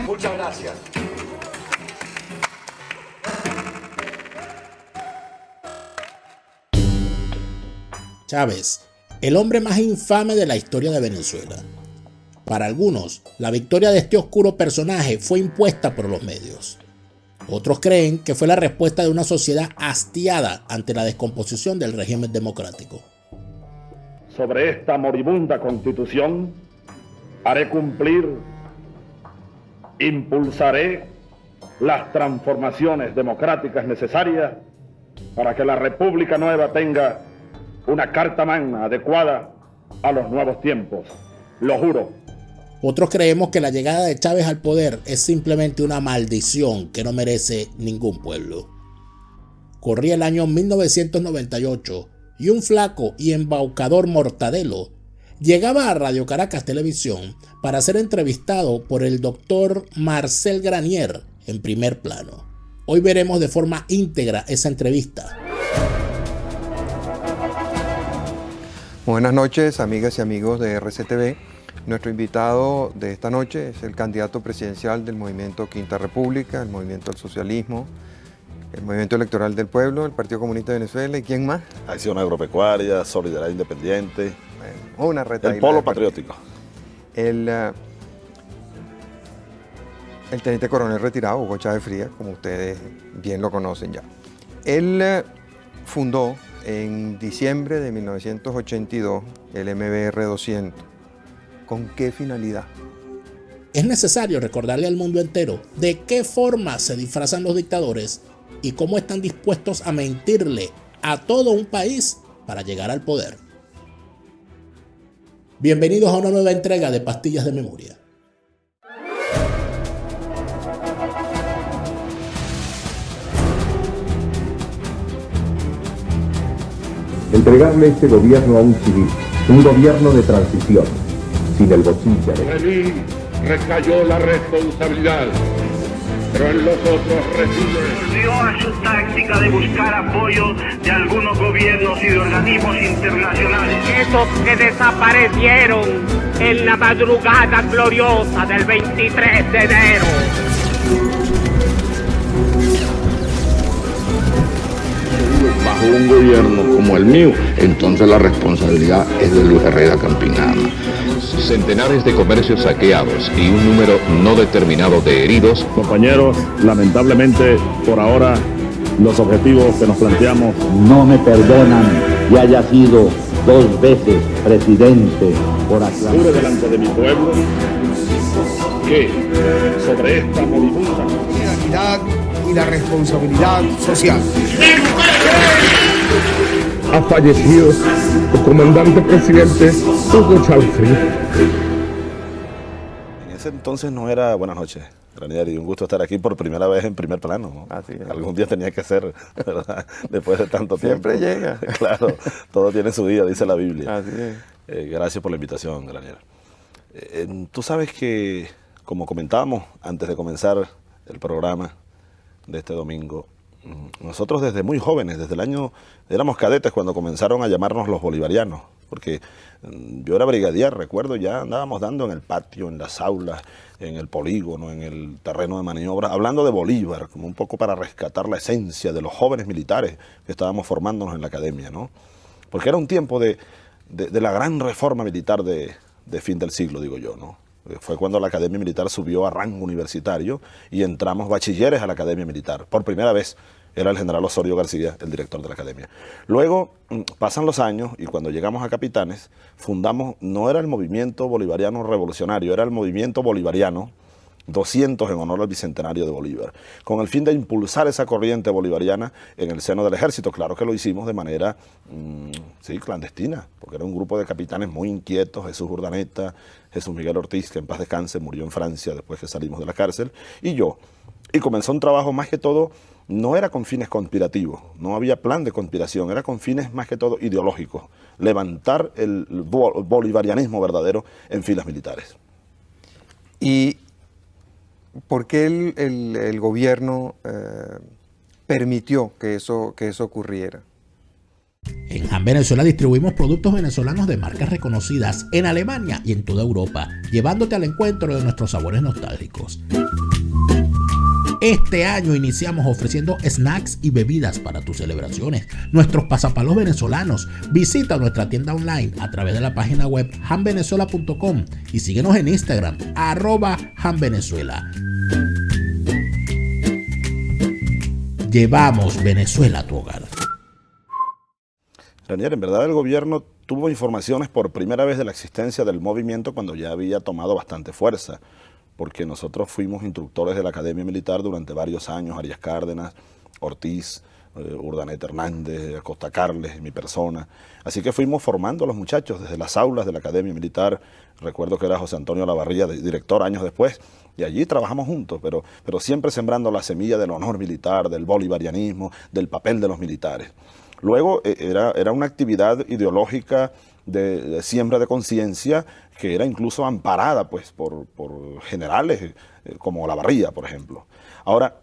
Muchas gracias. Chávez, el hombre más infame de la historia de Venezuela. Para algunos, la victoria de este oscuro personaje fue impuesta por los medios. Otros creen que fue la respuesta de una sociedad hastiada ante la descomposición del régimen democrático. Sobre esta moribunda Constitución haré cumplir, impulsaré las transformaciones democráticas necesarias para que la República Nueva tenga una carta magna adecuada a los nuevos tiempos. Lo juro. Otros creemos que la llegada de Chávez al poder es simplemente una maldición que no merece ningún pueblo. Corría el año 1998 y un flaco y embaucador Mortadelo llegaba a Radio Caracas Televisión para ser entrevistado por el doctor Marcel Granier en Primer Plano. Hoy veremos de forma íntegra esa entrevista. Buenas noches, amigas y amigos de RCTV. Nuestro invitado de esta noche es el candidato presidencial del Movimiento Quinta República, el Movimiento del Socialismo, el Movimiento Electoral del Pueblo, el Partido Comunista de Venezuela. ¿Y quién más? Acción Agropecuaria, Solidaridad Independiente. Bueno, una retaíla. El Polo Patriótico. El teniente coronel retirado, Hugo Chávez Frías, como ustedes bien lo conocen ya. Él fundó en diciembre de 1982 el MBR 200. ¿Con qué finalidad? Es necesario recordarle al mundo entero de qué forma se disfrazan los dictadores y cómo están dispuestos a mentirle a todo un país para llegar al poder. Bienvenidos a una nueva entrega de Pastillas de Memoria. Entregarle este gobierno a un civil, un gobierno de transición, sin el botín de En mí recayó la responsabilidad, pero en los otros reside. Dio a su táctica de buscar apoyo de algunos gobiernos y de organismos internacionales. Esos que desaparecieron en la madrugada gloriosa del 23 de enero. Bajo un gobierno como el mío, entonces la responsabilidad es de Luis Herrera Campinama. Centenares de comercios saqueados y un número no determinado de heridos. Compañeros, lamentablemente, por ahora, los objetivos que nos planteamos no me perdonan que haya sido 2 veces presidente por aclarar. jure delante de mi pueblo que sobre esta moribunda la equidad y la responsabilidad social. Ha fallecido el comandante presidente Hugo Chávez Frías. En ese entonces no era... Buenas noches, Granier, y un gusto estar aquí por primera vez en Primer Plano, ¿no? Así es. Algún día tenía que ser, ¿verdad? Después de tanto tiempo. Siempre llega. Claro, todo tiene su día, dice la Biblia. Así es. Gracias por la invitación, Granier. Tú sabes que, como comentábamos antes de comenzar el programa de este domingo, nosotros desde muy jóvenes, desde el año, éramos cadetes cuando comenzaron a llamarnos los bolivarianos, porque yo era brigadier, recuerdo, ya andábamos dando en el patio, en las aulas, en el polígono, en el terreno de maniobra, hablando de Bolívar, como un poco para rescatar la esencia de los jóvenes militares que estábamos formándonos en la academia, ¿no? Porque era un tiempo de la gran reforma militar de fin del siglo, digo yo, ¿no? Fue cuando la Academia Militar subió a rango universitario y entramos bachilleres a la Academia Militar. Por primera vez era el general Osorio García el director de la Academia. Luego pasan los años y cuando llegamos a capitanes fundamos, no era el movimiento bolivariano revolucionario, era el movimiento bolivariano 200 en honor al bicentenario de Bolívar, con el fin de impulsar esa corriente bolivariana en el seno del ejército. Claro que lo hicimos de manera sí, clandestina, porque era un grupo de capitanes muy inquietos, Jesús Urdaneta, Jesús Miguel Ortiz, que en paz descanse, murió en Francia después que salimos de la cárcel, y yo. Y comenzó un trabajo más que todo, no era con fines conspirativos, no había plan de conspiración, era con fines más que todo ideológicos, levantar el bolivarianismo verdadero en filas militares. Y ¿Por qué el gobierno permitió que eso ocurriera? En Han Venezuela distribuimos productos venezolanos de marcas reconocidas en Alemania y en toda Europa, llevándote al encuentro de nuestros sabores nostálgicos. Este año iniciamos ofreciendo snacks y bebidas para tus celebraciones, nuestros pasapalos venezolanos. Visita nuestra tienda online a través de la página web hanvenezuela.com y síguenos en Instagram, @hanvenezuela. Llevamos Venezuela a tu hogar. Ranier, en verdad el gobierno tuvo informaciones por primera vez de la existencia del movimiento cuando ya había tomado bastante fuerza, porque nosotros fuimos instructores de la Academia Militar durante varios años, Arias Cárdenas, Ortiz, Urdaneta Hernández, Acosta Carles, mi persona. Así que fuimos formando a los muchachos desde las aulas de la Academia Militar. Recuerdo que era José Antonio Lavarría, director años después, y allí trabajamos juntos, pero siempre sembrando la semilla del honor militar, del bolivarianismo, del papel de los militares. Luego era una actividad ideológica de siembra de conciencia que era incluso amparada pues, por generales como Lavarría, por ejemplo. Ahora,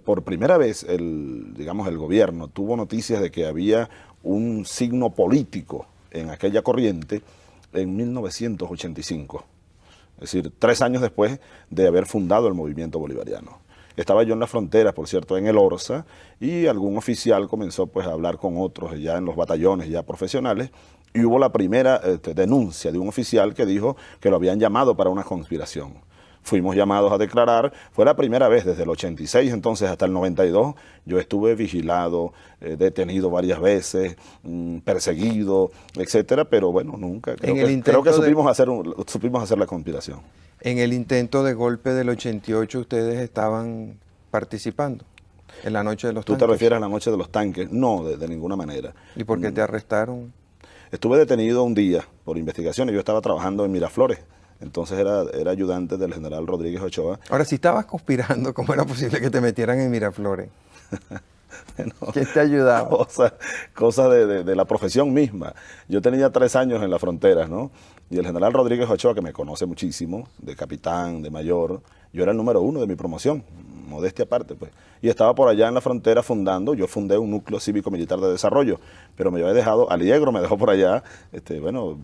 por primera vez el gobierno tuvo noticias de que había un signo político en aquella corriente en 1985, es decir, 3 años después de haber fundado el movimiento bolivariano. Estaba yo en la frontera, por cierto, en el Orza, y algún oficial comenzó pues, a hablar con otros ya en los batallones ya profesionales, y hubo la primera denuncia de un oficial que dijo que lo habían llamado para una conspiración. Fuimos llamados a declarar, fue la primera vez desde el 86 entonces hasta el 92, yo estuve vigilado, detenido varias veces, perseguido, etcétera, pero bueno, nunca, creo que supimos hacer la conspiración. En el intento de golpe del 88 ustedes estaban participando, en la noche de los tanques. ¿Tú te refieres a la noche de los tanques? No, de ninguna manera. ¿Y por qué te arrestaron? Estuve detenido un día por investigaciones, yo estaba trabajando en Miraflores. Entonces era ayudante del general Rodríguez Ochoa. Ahora, si estabas conspirando, ¿cómo era posible que te metieran en Miraflores? No, ¿quién te ayudaba? Cosas de la profesión misma. Yo tenía 3 años en la frontera, ¿no? Y el general Rodríguez Ochoa, que me conoce muchísimo, de capitán, de mayor, yo era el número 1 de mi promoción, modestia aparte, pues. Y estaba por allá en la frontera yo fundé un núcleo cívico-militar de desarrollo, pero me había dejado, Aliegro me dejó por allá,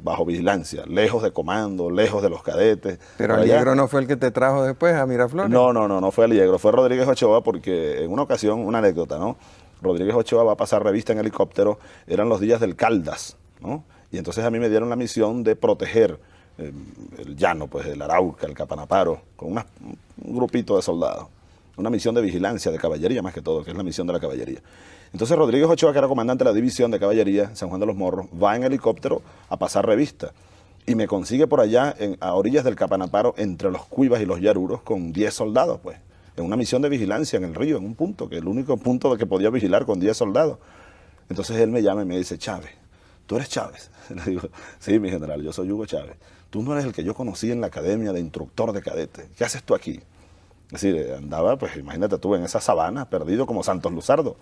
bajo vigilancia, lejos de comando, lejos de los cadetes. ¿Pero Aliegro no fue el que te trajo después a Miraflores? No fue Aliegro, fue Rodríguez Ochoa, porque en una ocasión, una anécdota, ¿no? Rodríguez Ochoa va a pasar revista en helicóptero, eran los días del Caldas, ¿no? Y entonces a mí me dieron la misión de proteger el llano, pues el Arauca, el Capanaparo, con un grupito de soldados. Una misión de vigilancia, de caballería más que todo, que es la misión de la caballería. Entonces Rodríguez Ochoa, que era comandante de la división de caballería, San Juan de los Morros, va en helicóptero a pasar revista y me consigue por allá, a orillas del Capanaparo, entre los Cuivas y los Yaruros, con 10 soldados, pues, en una misión de vigilancia en el río, en un punto, que es el único punto de que podía vigilar con 10 soldados. Entonces él me llama y me dice, Chávez, ¿tú eres Chávez? Le digo, sí, mi general, yo soy Hugo Chávez. Tú no eres el que yo conocí en la academia de instructor de cadetes. ¿Qué haces tú aquí? Es decir, andaba, pues imagínate tú, en esa sabana, perdido como Santos Luzardo.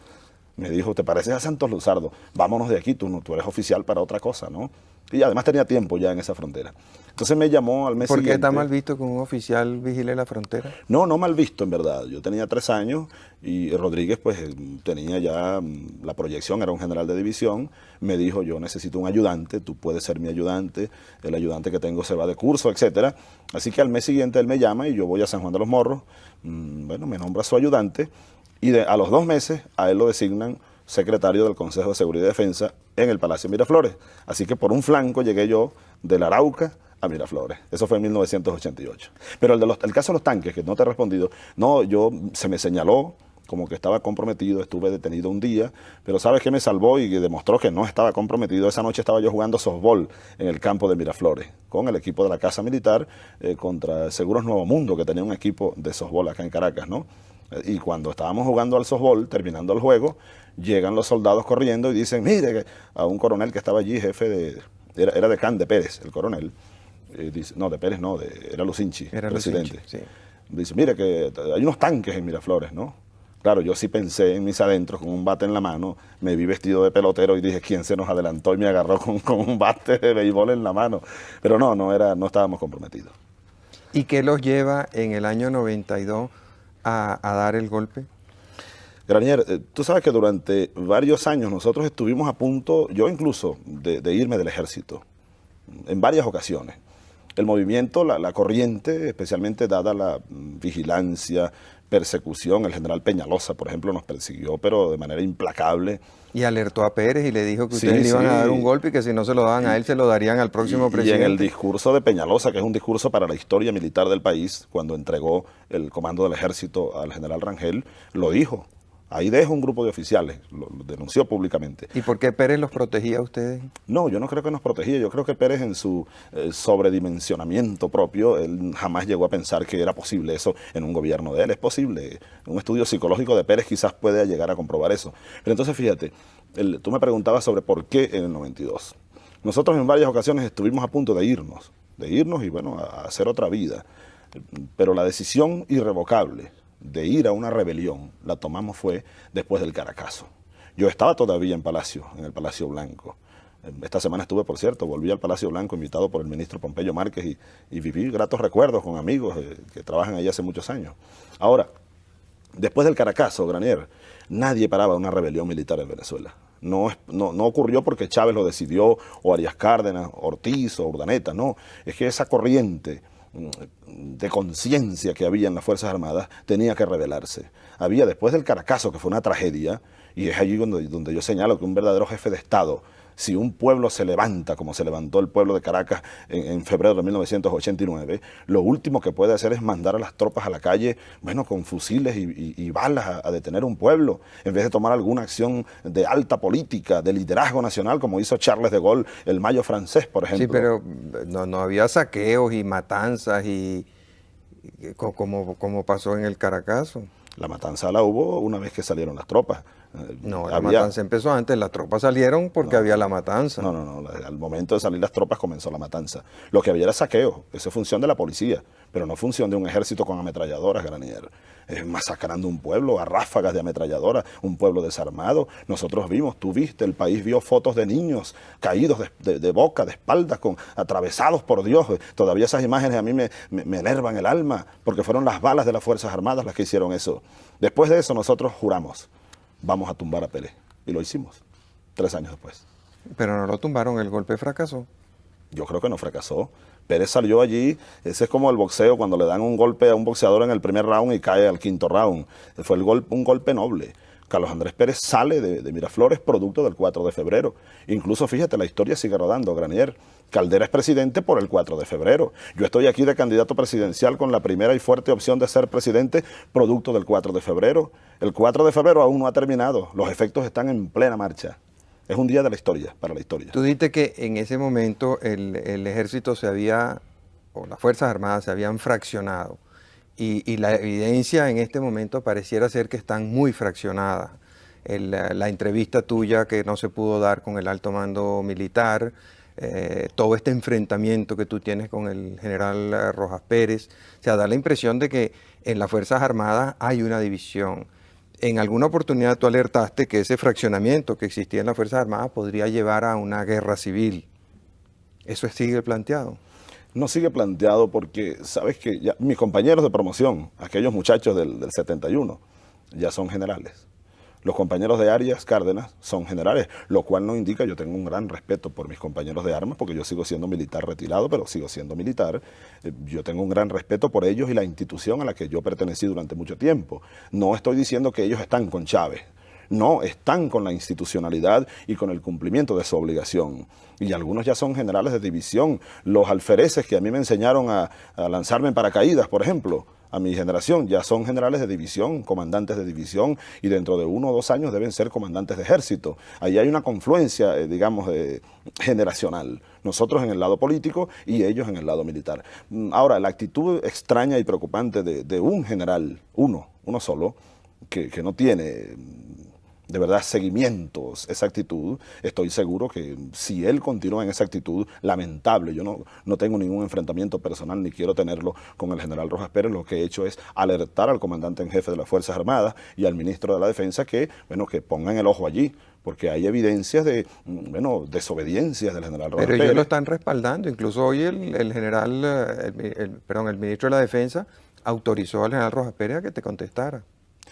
Me dijo, ¿te pareces a Santos Luzardo? Vámonos de aquí, tú eres oficial para otra cosa, ¿no? Y además tenía tiempo ya en esa frontera. Entonces me llamó al mes siguiente. ¿Por qué está mal visto que un oficial vigile la frontera? No mal visto en verdad. Yo tenía 3 años y Rodríguez pues tenía ya la proyección, era un general de división. Me dijo, yo necesito un ayudante, tú puedes ser mi ayudante, el ayudante que tengo se va de curso, etcétera. Así que al mes siguiente él me llama y yo voy a San Juan de los Morros. Bueno, me nombra su ayudante y a los 2 meses a él lo designan secretario del Consejo de Seguridad y Defensa en el Palacio Miraflores. Así que por un flanco llegué yo del Arauca a Miraflores. Eso fue en 1988. Pero el caso de los tanques, que no te he respondido, no, se me señaló como que estaba comprometido, estuve detenido un día, pero ¿sabes qué me salvó y demostró que no estaba comprometido? Esa noche estaba yo jugando softball en el campo de Miraflores, con el equipo de la Casa Militar, contra Seguros Nuevo Mundo, que tenía un equipo de softball acá en Caracas, ¿no? Y cuando estábamos jugando al softball, terminando el juego, llegan los soldados corriendo y dicen, mire, a un coronel que estaba allí, jefe era decán de Pérez, el coronel, dice, no, de Pérez no, era Lucinchi, era presidente. Lucinchi, sí. Dice, mire que hay unos tanques en Miraflores, ¿no? Claro, yo sí pensé en mis adentros con un bate en la mano, me vi vestido de pelotero y dije, ¿quién se nos adelantó? Y me agarró con un bate de béisbol en la mano. Pero no estábamos comprometidos. ¿Y qué los lleva en el año 92 a dar el golpe? Granier, tú sabes que durante varios años nosotros estuvimos a punto, yo incluso, de irme del ejército, en varias ocasiones. El movimiento, la corriente, especialmente dada la vigilancia, persecución, el general Peñalosa, por ejemplo, nos persiguió, pero de manera implacable. Y alertó a Pérez y le dijo que ustedes le iban a dar un golpe y que si no se lo daban a él, se lo darían al próximo presidente. Y en el discurso de Peñalosa, que es un discurso para la historia militar del país, cuando entregó el comando del ejército al general Rangel, lo dijo. Ahí dejo un grupo de oficiales, lo denunció públicamente. ¿Y por qué Pérez los protegía a ustedes? No, yo no creo que nos protegía. Yo creo que Pérez en su sobredimensionamiento propio, él jamás llegó a pensar que era posible eso en un gobierno de él. Es posible. Un estudio psicológico de Pérez quizás pueda llegar a comprobar eso. Pero entonces fíjate, tú me preguntabas sobre por qué en el 92. Nosotros en varias ocasiones estuvimos a punto de irnos y bueno, a hacer otra vida. Pero la decisión irrevocable de ir a una rebelión la tomamos fue después del Caracazo. Yo estaba todavía en el Palacio Blanco. Esta semana estuve, por cierto, volví al Palacio Blanco invitado por el ministro Pompeyo Márquez y viví gratos recuerdos con amigos que trabajan allí hace muchos años. Ahora, después del Caracazo, Granier, nadie paraba una rebelión militar en Venezuela. No ocurrió porque Chávez lo decidió, o Arias Cárdenas, Ortiz o Urdaneta, no. Es que esa corriente de conciencia que había en las Fuerzas Armadas tenía que rebelarse. Había, después del Caracazo, que fue una tragedia, y es allí donde yo señalo que un verdadero jefe de Estado, si un pueblo se levanta, como se levantó el pueblo de Caracas en febrero de 1989, lo último que puede hacer es mandar a las tropas a la calle, bueno, con fusiles y balas a detener un pueblo, en vez de tomar alguna acción de alta política, de liderazgo nacional, como hizo Charles de Gaulle, el Mayo francés, por ejemplo. Sí, pero no había saqueos y matanzas y como pasó en el Caracazo. La matanza la hubo una vez que salieron las tropas. No, la matanza empezó antes, las tropas salieron porque había la matanza. No, al momento de salir las tropas comenzó la matanza. Lo que había era saqueo, eso es función de la policía, pero no función de un ejército con ametralladoras, Granier. Masacrando un pueblo a ráfagas de ametralladoras, un pueblo desarmado. Nosotros vimos, tú viste, el país vio fotos de niños caídos de boca, de espaldas, atravesados por Dios. Todavía esas imágenes a mí me enervan el alma, porque fueron las balas de las Fuerzas Armadas las que hicieron eso. Después de eso nosotros juramos, vamos a tumbar a Pérez. Y lo hicimos, 3 años después. Pero no lo tumbaron, el golpe fracasó. Yo creo que no fracasó. Pérez salió allí, ese es como el boxeo, cuando le dan un golpe a un boxeador en el primer round y cae al 5º round. Fue un golpe noble. Carlos Andrés Pérez sale de Miraflores producto del 4 de febrero. Incluso, fíjate, la historia sigue rodando, Granier. Caldera es presidente por el 4 de febrero. Yo estoy aquí de candidato presidencial con la primera y fuerte opción de ser presidente producto del 4 de febrero. El 4 de febrero aún no ha terminado. Los efectos están en plena marcha. Es un día de la historia, para la historia. Tú dijiste que en ese momento el ejército o las Fuerzas Armadas se habían fraccionado. Y la evidencia en este momento pareciera ser que están muy fraccionadas. La entrevista tuya que no se pudo dar con el alto mando militar, todo este enfrentamiento que tú tienes con el general Rojas Pérez, o sea, da la impresión de que en las Fuerzas Armadas hay una división. En alguna oportunidad tú alertaste que ese fraccionamiento que existía en las Fuerzas Armadas podría llevar a una guerra civil. ¿Eso sigue planteado? No sigue planteado porque, sabes que ya mis compañeros de promoción, aquellos muchachos del 71, ya son generales. Los compañeros de Arias Cárdenas son generales, lo cual no indica, yo tengo un gran respeto por mis compañeros de armas, porque yo sigo siendo militar retirado, pero sigo siendo militar. Yo tengo un gran respeto por ellos y la institución a la que yo pertenecí durante mucho tiempo. No estoy diciendo que ellos están con Chávez. No, están con la institucionalidad y con el cumplimiento de su obligación. Y algunos ya son generales de división. Los alfereces que a mí me enseñaron a lanzarme en paracaídas, por ejemplo, a mi generación, ya son generales de división, comandantes de división, y dentro de 1 o 2 años deben ser comandantes de ejército. Ahí hay una confluencia, digamos, generacional. Nosotros en el lado político y ellos en el lado militar. Ahora, la actitud extraña y preocupante de un general, uno solo, que no tiene de verdad seguimientos esa actitud, estoy seguro que si él continúa en esa actitud lamentable, yo no tengo ningún enfrentamiento personal ni quiero tenerlo con el general Rojas Pérez, lo que he hecho es alertar al comandante en jefe de las Fuerzas Armadas y al ministro de la Defensa que pongan el ojo allí, porque hay evidencias de, desobediencias del general Rojas Pérez. Pero ellos lo están respaldando, incluso hoy el ministro de la Defensa autorizó al general Rojas Pérez a que te contestara.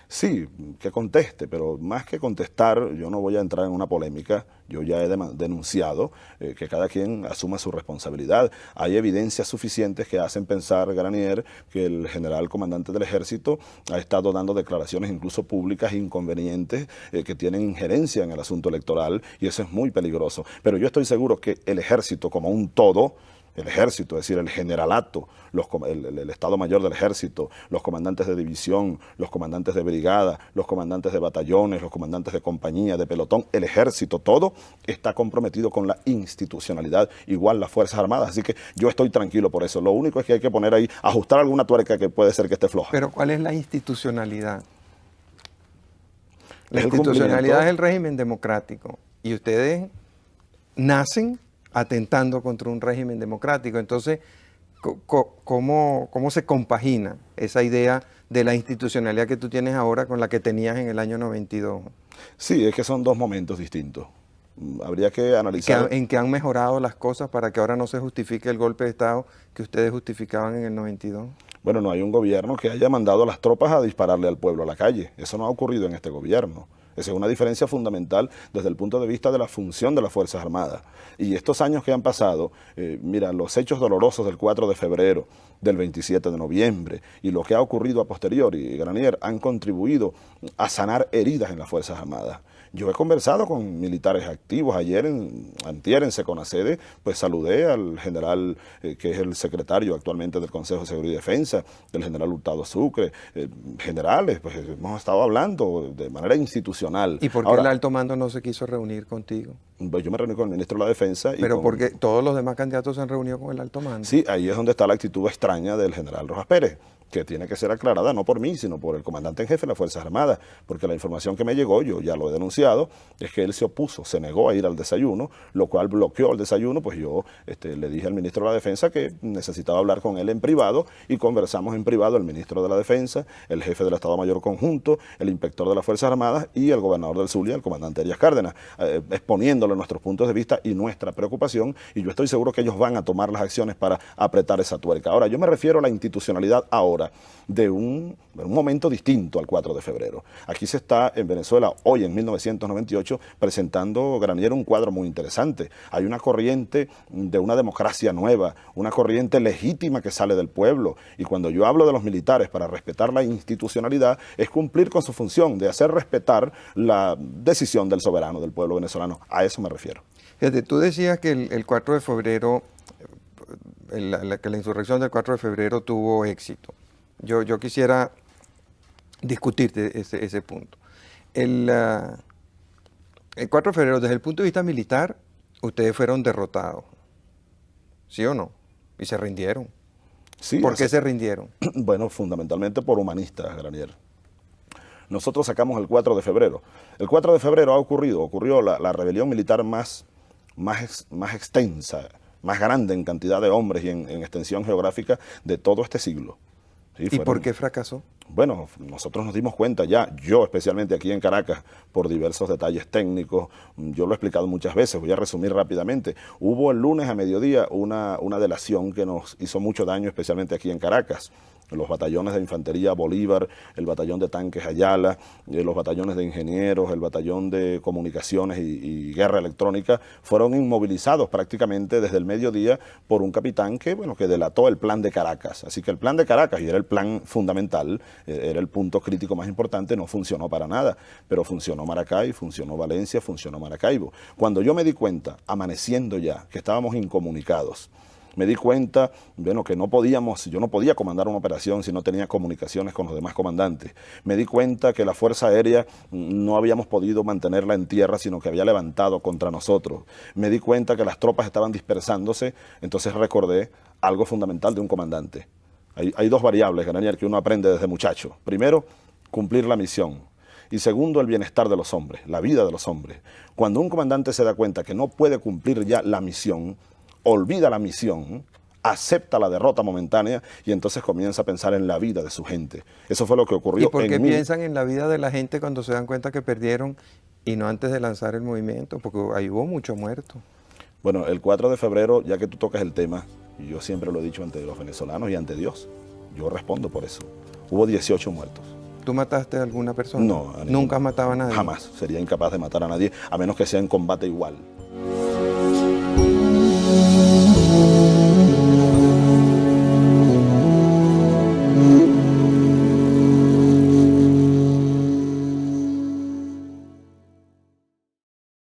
Sí, que conteste, pero más que contestar, yo no voy a entrar en una polémica. Yo ya he denunciado que cada quien asuma su responsabilidad. Hay evidencias suficientes que hacen pensar, Granier, que el general comandante del Ejército ha estado dando declaraciones incluso públicas inconvenientes que tienen injerencia en el asunto electoral, y eso es muy peligroso. Pero yo estoy seguro que el Ejército como un todo, el Ejército, es decir, el generalato, el Estado Mayor del Ejército, los comandantes de división, los comandantes de brigada, los comandantes de batallones, los comandantes de compañía, de pelotón, el Ejército, todo está comprometido con la institucionalidad, igual las Fuerzas Armadas. Así que yo estoy tranquilo por eso. Lo único es que hay que poner ahí, ajustar alguna tuerca que puede ser que esté floja. Pero ¿cuál es la institucionalidad? La institucionalidad es el régimen democrático y ustedes nacen atentando contra un régimen democrático. Entonces, ¿cómo se compagina esa idea de la institucionalidad que tú tienes ahora con la que tenías en el año 92? Sí, es que son dos momentos distintos. Habría que analizar... ¿En qué han mejorado las cosas para que ahora no se justifique el golpe de Estado que ustedes justificaban en el 92? Bueno, no hay un gobierno que haya mandado a las tropas a dispararle al pueblo a la calle. Eso no ha ocurrido en este gobierno. Esa es una diferencia fundamental desde el punto de vista de la función de las Fuerzas Armadas. Y estos años que han pasado, mira, los hechos dolorosos del 4 de febrero, del 27 de noviembre y lo que ha ocurrido a posteriori, Granier, han contribuido a sanar heridas en las Fuerzas Armadas. Yo he conversado con militares activos. Antier en Seconacede, pues saludé al general que es el secretario actualmente del Consejo de Seguridad y Defensa, del general Hurtado Sucre, generales, pues hemos estado hablando de manera institucional. ¿Y por qué el alto mando no se quiso reunir contigo? Pues yo me reuní con el ministro de la Defensa. Pero porque todos los demás candidatos se han reunido con el alto mando. Sí, ahí es donde está la actitud extraña del general Rojas Pérez, que tiene que ser aclarada no por mí, sino por el comandante en jefe de las Fuerzas Armadas, porque la información que me llegó, yo ya lo he denunciado, es que él se opuso, se negó a ir al desayuno, lo cual bloqueó el desayuno. Pues yo le dije al ministro de la Defensa que necesitaba hablar con él en privado, y conversamos en privado el ministro de la Defensa, el jefe del Estado Mayor Conjunto, el inspector de las Fuerzas Armadas y el gobernador del Zulia, el comandante Arias Cárdenas, exponiéndole nuestros puntos de vista y nuestra preocupación, y yo estoy seguro que ellos van a tomar las acciones para apretar esa tuerca. Ahora, yo me refiero a la institucionalidad ahora, de un momento distinto al 4 de febrero. Aquí se está en Venezuela, hoy en 1998, presentando, Granier, un cuadro muy interesante. Hay una corriente de una democracia nueva, una corriente legítima que sale del pueblo. Y cuando yo hablo de los militares para respetar la institucionalidad, es cumplir con su función de hacer respetar la decisión del soberano, del pueblo venezolano. A eso me refiero. Fíjate, tú decías que el 4 de febrero, que la insurrección del 4 de febrero tuvo éxito. Yo quisiera discutirte ese punto. El 4 de febrero, desde el punto de vista militar, ustedes fueron derrotados, ¿sí o no? Y se rindieron. Sí, ¿Por qué se rindieron? Bueno, fundamentalmente por humanistas, Granier. Nosotros sacamos el 4 de febrero. El 4 de febrero ocurrió la rebelión militar más extensa, más grande en cantidad de hombres y en extensión geográfica de todo este siglo. Sí, ¿Y por qué fracasó? Bueno, nosotros nos dimos cuenta ya, yo especialmente aquí en Caracas, por diversos detalles técnicos, yo lo he explicado muchas veces, voy a resumir rápidamente. Hubo el lunes a mediodía una delación que nos hizo mucho daño, especialmente aquí en Caracas. Los batallones de infantería Bolívar, el batallón de tanques Ayala, los batallones de ingenieros, el batallón de comunicaciones y guerra electrónica fueron inmovilizados prácticamente desde el mediodía por un capitán que delató el plan de Caracas. Así que el plan de Caracas, y era el plan fundamental, era el punto crítico más importante, no funcionó para nada. Pero funcionó Maracay, funcionó Valencia, funcionó Maracaibo. Cuando yo me di cuenta, amaneciendo ya, que estábamos incomunicados, me di cuenta, que yo no podía comandar una operación si no tenía comunicaciones con los demás comandantes. Me di cuenta que la Fuerza Aérea no habíamos podido mantenerla en tierra, sino que había levantado contra nosotros. Me di cuenta que las tropas estaban dispersándose, entonces recordé algo fundamental de un comandante. Hay dos variables, Granier, que uno aprende desde muchacho. Primero, cumplir la misión. Y segundo, el bienestar de los hombres, la vida de los hombres. Cuando un comandante se da cuenta que no puede cumplir ya la misión, olvida la misión, acepta la derrota momentánea y entonces comienza a pensar en la vida de su gente. Eso fue lo que ocurrió. ¿Y por qué piensan en la vida de la gente cuando se dan cuenta que perdieron y no antes de lanzar el movimiento? Porque ahí hubo muchos muertos. Bueno, el 4 de febrero, ya que tú tocas el tema, y yo siempre lo he dicho ante los venezolanos y ante Dios, yo respondo por eso. Hubo 18 muertos. ¿Tú mataste a alguna persona? No. ¿Nunca has matado a nadie? Jamás. Sería incapaz de matar a nadie, a menos que sea en combate igual.